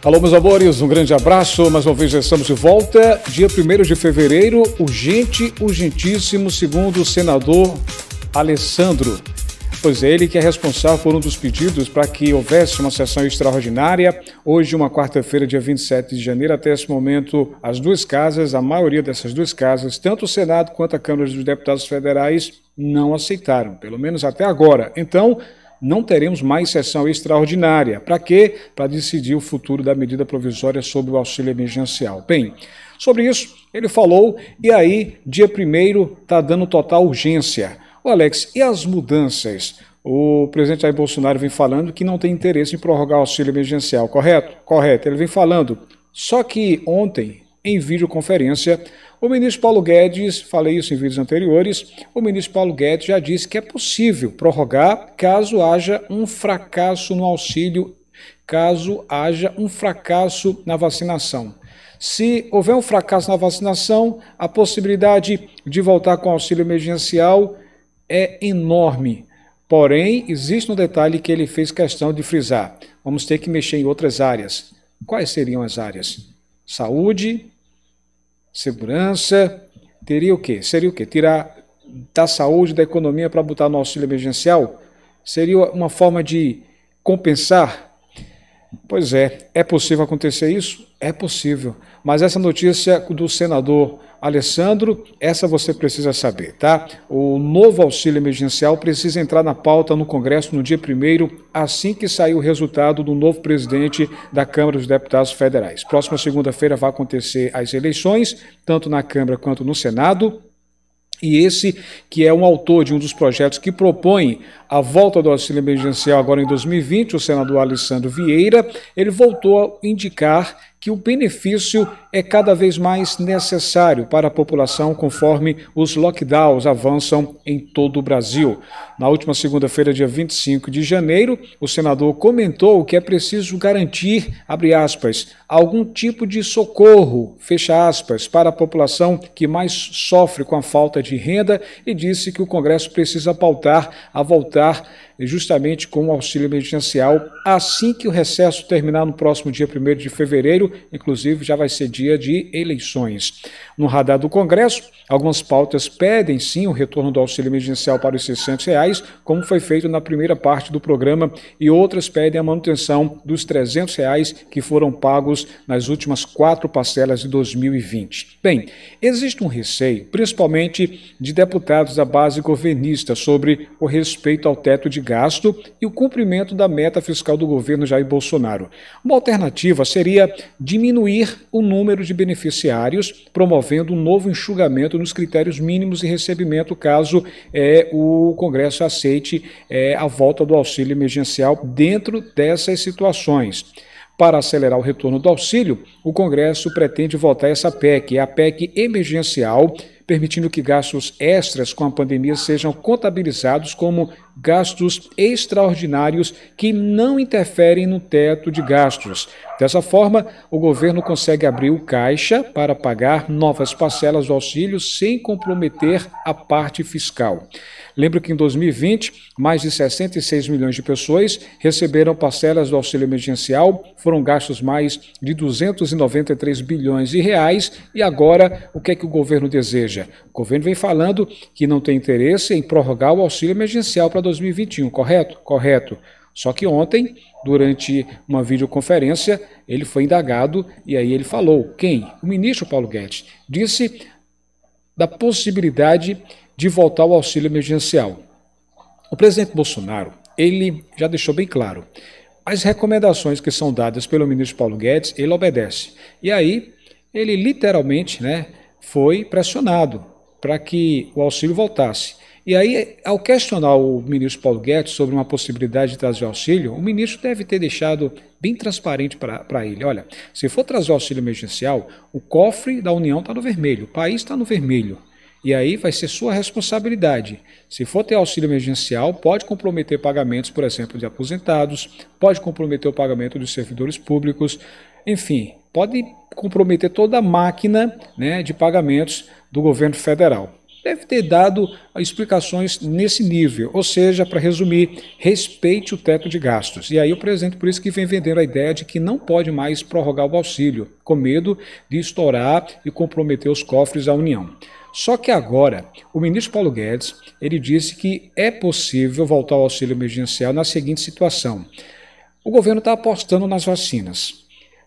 Alô, meus amores, um grande abraço. Mais uma vez já estamos de volta. Dia 1º de fevereiro, urgentíssimo, segundo o senador Alessandro. Pois é, ele que é responsável por um dos pedidos para que houvesse uma sessão extraordinária. Hoje, uma quarta-feira, dia 27 de janeiro, até esse momento, as duas casas, a maioria dessas duas casas, tanto o Senado quanto a Câmara dos Deputados Federais, não aceitaram, pelo menos até agora. Então, não teremos mais sessão extraordinária. Para quê? Para decidir o futuro da medida provisória sobre o auxílio emergencial. Bem, sobre isso, ele falou, e aí, dia 1º, está dando total urgência. Ô Alex, e as mudanças? O presidente Jair Bolsonaro vem falando que não tem interesse em prorrogar o auxílio emergencial, correto? Correto, ele vem falando. Só que ontem, em videoconferência, o ministro Paulo Guedes, falei isso em vídeos anteriores, o ministro Paulo Guedes já disse que é possível prorrogar caso haja um fracasso no auxílio, caso haja um fracasso na vacinação. Se houver um fracasso na vacinação, a possibilidade de voltar com o auxílio emergencial é enorme. Porém, existe um detalhe que ele fez questão de frisar. Vamos ter que mexer em outras áreas. Quais seriam as áreas? Saúde, segurança, teria o quê? Seria o quê? Tirar da saúde, da economia para botar no auxílio emergencial? Seria uma forma de compensar? Pois é possível acontecer isso? É possível. Mas essa notícia do senador Alessandro, essa você precisa saber, tá? O novo auxílio emergencial precisa entrar na pauta no Congresso no dia 1º, assim que sair o resultado do novo presidente da Câmara dos Deputados Federais. Próxima segunda-feira vai acontecer as eleições, tanto na Câmara quanto no Senado. E esse, que é um autor de um dos projetos que propõe a volta do auxílio emergencial agora em 2020, o senador Alessandro Vieira, ele voltou a indicar que o benefício é cada vez mais necessário para a população conforme os lockdowns avançam em todo o Brasil. Na última segunda-feira, dia 25 de janeiro, o senador comentou que é preciso garantir, abre aspas, algum tipo de socorro, fecha aspas, para a população que mais sofre com a falta de renda e disse que o Congresso precisa pautar a voltar justamente com o auxílio emergencial assim que o recesso terminar no próximo dia 1º de fevereiro, inclusive já vai ser dia de eleições. No radar do Congresso, algumas pautas pedem sim o retorno do auxílio emergencial para os R$600, como foi feito na primeira parte do programa, e outras pedem a manutenção dos R$300 que foram pagos nas últimas 4 parcelas de 2020. Bem, existe um receio, principalmente de deputados da base governista, sobre o respeito ao teto de gasto e o cumprimento da meta fiscal do governo Jair Bolsonaro. Uma alternativa seria diminuir o número de beneficiários, promovendo um novo enxugamento nos critérios mínimos de recebimento, caso o Congresso aceite a volta do auxílio emergencial dentro dessas situações. Para acelerar o retorno do auxílio, o Congresso pretende votar essa PEC, a PEC emergencial, permitindo que gastos extras com a pandemia sejam contabilizados como gastos extraordinários que não interferem no teto de gastos. Dessa forma, o governo consegue abrir o caixa para pagar novas parcelas do auxílio sem comprometer a parte fiscal. Lembro que em 2020, mais de 66 milhões de pessoas receberam parcelas do auxílio emergencial, foram gastos mais de 293 bilhões de reais, e agora o que é que o governo deseja? O governo vem falando que não tem interesse em prorrogar o auxílio emergencial para 2021, correto? Correto. Só que ontem, durante uma videoconferência, ele foi indagado e aí ele falou, quem? O ministro Paulo Guedes, disse da possibilidade de voltar ao auxílio emergencial. O presidente Bolsonaro, ele já deixou bem claro, as recomendações que são dadas pelo ministro Paulo Guedes, ele obedece. E aí, ele literalmente, foi pressionado para que o auxílio voltasse. E aí, ao questionar o ministro Paulo Guedes sobre uma possibilidade de trazer auxílio, o ministro deve ter deixado bem transparente para ele. Olha, se for trazer o auxílio emergencial, o cofre da União está no vermelho, o país está no vermelho. E aí vai ser sua responsabilidade. Se for ter auxílio emergencial, pode comprometer pagamentos, por exemplo, de aposentados, pode comprometer o pagamento dos servidores públicos, enfim, pode comprometer toda a máquina de pagamentos do governo federal. deve ter dado explicações nesse nível, ou seja, para resumir, respeite o teto de gastos. E aí o presidente, por isso que vem vendendo a ideia de que não pode mais prorrogar o auxílio, com medo de estourar e comprometer os cofres da União. Só que agora, o ministro Paulo Guedes, ele disse que é possível voltar ao auxílio emergencial na seguinte situação. O governo está apostando nas vacinas.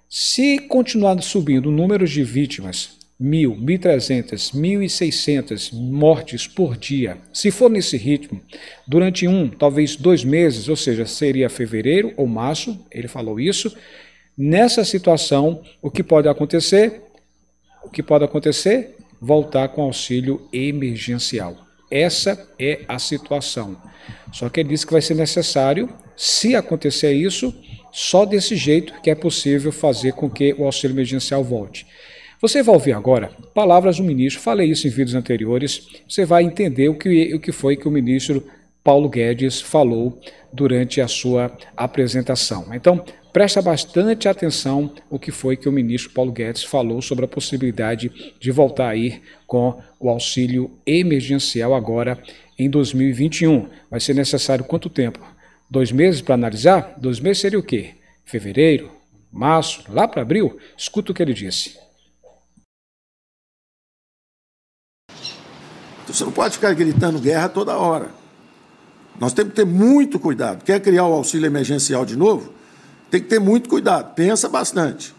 Se continuar subindo o número de vítimas, 1.000, 1.300, 1.600 mortes por dia, se for nesse ritmo, durante talvez 2 meses, ou seja, seria fevereiro ou março, ele falou isso, nessa situação, o que pode acontecer? Voltar com auxílio emergencial. Essa é a situação. Só que ele disse que vai ser necessário, se acontecer isso, só desse jeito que é possível fazer com que o auxílio emergencial volte. Você vai ouvir agora palavras do ministro, falei isso em vídeos anteriores, você vai entender o que foi que o ministro Paulo Guedes falou durante a sua apresentação. Então, presta bastante atenção o que foi que o ministro Paulo Guedes falou sobre a possibilidade de voltar aí com o auxílio emergencial agora em 2021. Vai ser necessário quanto tempo? 2 meses para analisar? 2 meses seria o quê? Fevereiro, março, lá para abril? Escuta o que ele disse. Você não pode ficar gritando guerra toda hora. Nós temos que ter muito cuidado. Quer criar o auxílio emergencial de novo? Tem que ter muito cuidado. Pensa bastante.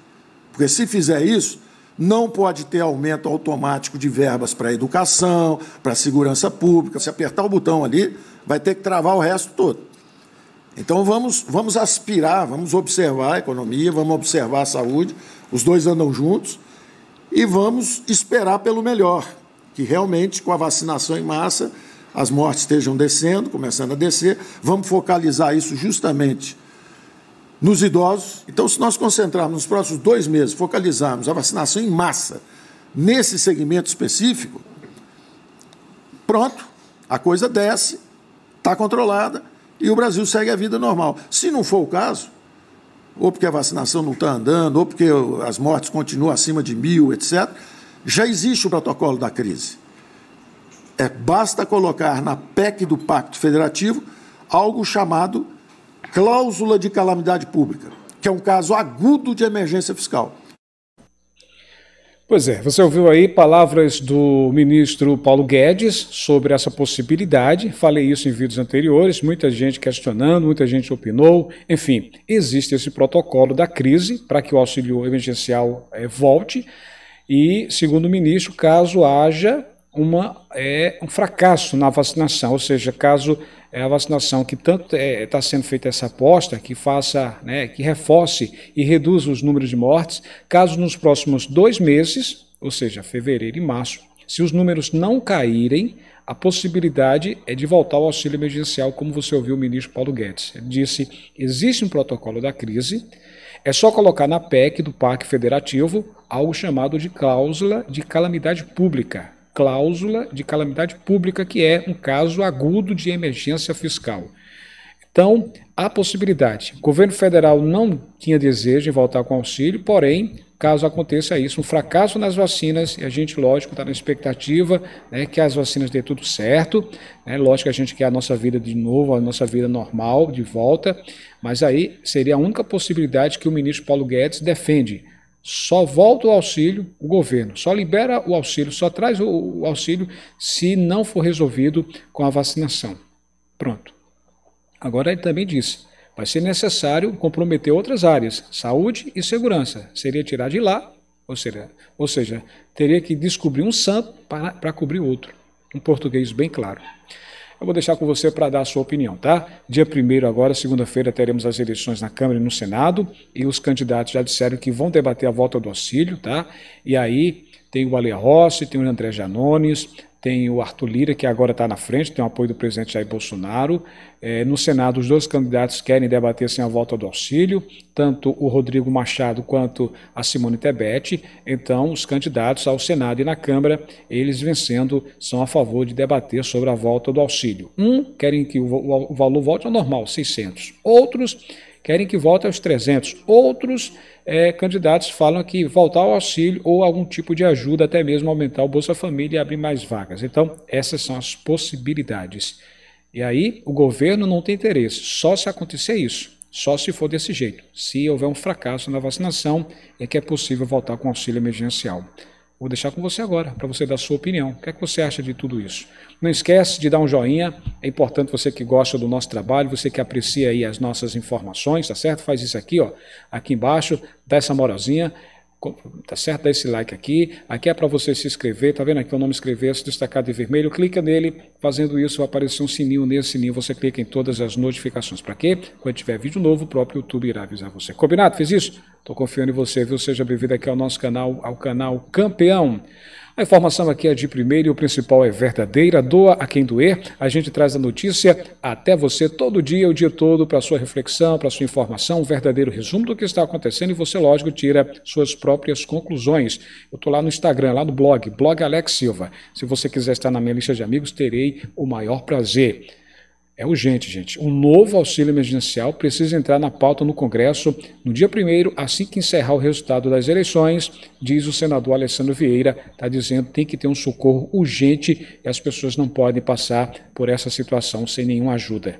Porque se fizer isso, não pode ter aumento automático de verbas para a educação, para a segurança pública. Se apertar o botão ali, vai ter que travar o resto todo. Então vamos aspirar, vamos observar a economia, vamos observar a saúde, os dois andam juntos, e vamos esperar pelo melhor. Que realmente, com a vacinação em massa, as mortes estejam descendo, começando a descer. Vamos focalizar isso justamente nos idosos. Então, se nós concentrarmos nos próximos 2 meses, focalizarmos a vacinação em massa nesse segmento específico, pronto, a coisa desce, está controlada e o Brasil segue a vida normal. Se não for o caso, ou porque a vacinação não está andando, ou porque as mortes continuam acima de 1.000, etc., já existe o protocolo da crise. Basta colocar na PEC do Pacto Federativo algo chamado cláusula de calamidade pública, que é um caso agudo de emergência fiscal. Pois é, você ouviu aí palavras do ministro Paulo Guedes sobre essa possibilidade, falei isso em vídeos anteriores, muita gente questionando, muita gente opinou, enfim, existe esse protocolo da crise para que o auxílio emergencial volte. E, segundo o ministro, caso haja um fracasso na vacinação, ou seja, caso a vacinação que tanto está sendo feita essa aposta, que faça, que reforce e reduza os números de mortes, caso nos próximos 2 meses, ou seja, fevereiro e março, se os números não caírem, a possibilidade é de voltar ao auxílio emergencial, como você ouviu o ministro Paulo Guedes. Ele disse, existe um protocolo da crise, é só colocar na PEC do Pacto Federativo algo chamado de cláusula de calamidade pública. Cláusula de calamidade pública, que é um caso agudo de emergência fiscal. Então, há possibilidade. O governo federal não tinha desejo de voltar com auxílio, porém, caso aconteça isso, um fracasso nas vacinas, e a gente, lógico, está na expectativa que as vacinas dê tudo certo, lógico que a gente quer a nossa vida de novo, a nossa vida normal, de volta, mas aí seria a única possibilidade que o ministro Paulo Guedes defende. Só volta o auxílio, o governo, só libera o auxílio, só traz o auxílio se não for resolvido com a vacinação. Pronto. Agora ele também disse, vai ser necessário comprometer outras áreas, saúde e segurança. Seria tirar de lá, ou seja, teria que descobrir um santo para cobrir outro. Um português bem claro. Eu vou deixar com você para dar a sua opinião, tá? Dia 1º agora, segunda-feira, teremos as eleições na Câmara e no Senado, e os candidatos já disseram que vão debater a volta do auxílio, tá? E aí tem o Ale Rossi, tem o André Janones, tem o Arthur Lira, que agora está na frente, tem o apoio do presidente Jair Bolsonaro. No Senado, os 2 candidatos querem debater a volta do auxílio, tanto o Rodrigo Machado quanto a Simone Tebet. Então, os candidatos ao Senado e na Câmara, eles vencendo, são a favor de debater sobre a volta do auxílio. Querem que o valor volte ao normal, 600. Outros querem que volte aos 300. Outros candidatos falam que voltar ao auxílio ou algum tipo de ajuda, até mesmo aumentar o Bolsa Família e abrir mais vagas. Então, essas são as possibilidades. E aí, o governo não tem interesse, só se acontecer isso, só se for desse jeito. Se houver um fracasso na vacinação, é que é possível voltar com auxílio emergencial. Vou deixar com você agora, para você dar a sua opinião. O que é que você acha de tudo isso? Não esquece de dar um joinha, é importante você que gosta do nosso trabalho, você que aprecia aí as nossas informações, tá certo? Faz isso aqui, ó, aqui embaixo, dá essa moralzinha, tá certo? Dá esse like aqui. Aqui é para você se inscrever, tá vendo aqui o nome inscrever-se destacado em vermelho? Clica nele, fazendo isso vai aparecer um sininho, nesse sininho você clica em todas as notificações. Para quê? Quando tiver vídeo novo, o próprio YouTube irá avisar você. Combinado? Fez isso? Estou confiando em você, viu? Seja bem-vindo aqui ao nosso canal, ao canal Campeão. A informação aqui é de primeiro e o principal é verdadeira, doa a quem doer. A gente traz a notícia até você todo dia, o dia todo, para sua reflexão, para sua informação, um verdadeiro resumo do que está acontecendo e você, lógico, tira suas próprias conclusões. Eu estou lá no Instagram, lá no blog Alex Silva. Se você quiser estar na minha lista de amigos, terei o maior prazer. É urgente, gente. Um novo auxílio emergencial precisa entrar na pauta no Congresso no dia 1º, assim que encerrar o resultado das eleições, diz o senador Alessandro Vieira, está dizendo que tem que ter um socorro urgente e as pessoas não podem passar por essa situação sem nenhuma ajuda.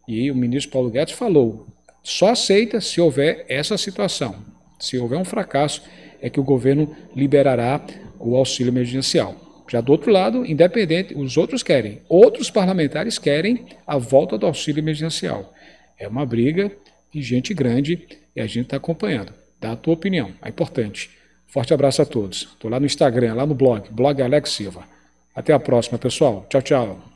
E o ministro Paulo Guedes falou, só aceita se houver essa situação. Se houver um fracasso, é que o governo liberará o auxílio emergencial. Já do outro lado, independente, os outros querem. Outros parlamentares querem a volta do auxílio emergencial. É uma briga de gente grande e a gente está acompanhando. Dá a tua opinião, é importante. Forte abraço a todos. Estou lá no Instagram, lá no blog Alex Silva. Até a próxima, pessoal. Tchau, tchau.